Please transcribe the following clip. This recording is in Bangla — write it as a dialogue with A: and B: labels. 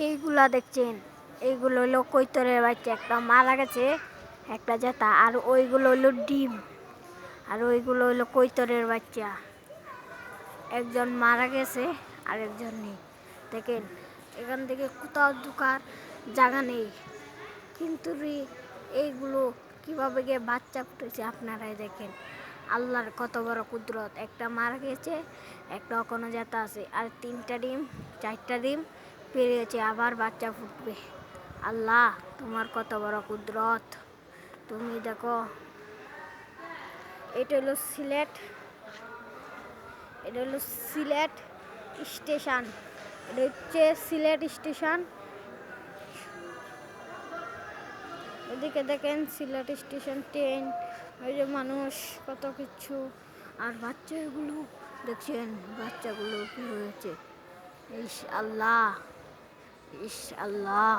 A: এইগুলা দেখছেন, এইগুলো হলো কৈতরের বাচ্চা, একটা মারা গেছে একটা জেতা, আর ওইগুলো হলো ডিম, আর ওইগুলো হলো কৈতরের বাচ্চা। একজন মারা গেছে আর একজন নেই। দেখেন এখান থেকে কোথাও ঢোকার জায়গা নেই, কিন্তু এইগুলো কিভাবে গিয়ে বাচ্চা ফুটেছে আপনারাই দেখেন। আল্লাহর কত বড় কুদরত, একটা মারা গেছে, একটা এখনো জেতা আছে, আর 3টা ডিম 4টা ডিম পেরিয়েছে, আবার বাচ্চা ফুটবে। আল্লাহ তোমার কত বড় কুদরত, তুমি দেখো। এটা হলো সিলেট, এটা হলো সিলেট স্টেশন, এটা হচ্ছে সিলেট স্টেশন। ওদিকে দেখেন সিলেট স্টেশন, ট্রেন, ওই যে মানুষ, কত কিছু। আর বাচ্চাগুলো দেখছেন, বাচ্চাগুলো কি হয়েছে। ইস আল্লাহ, ইস আল্লাহ।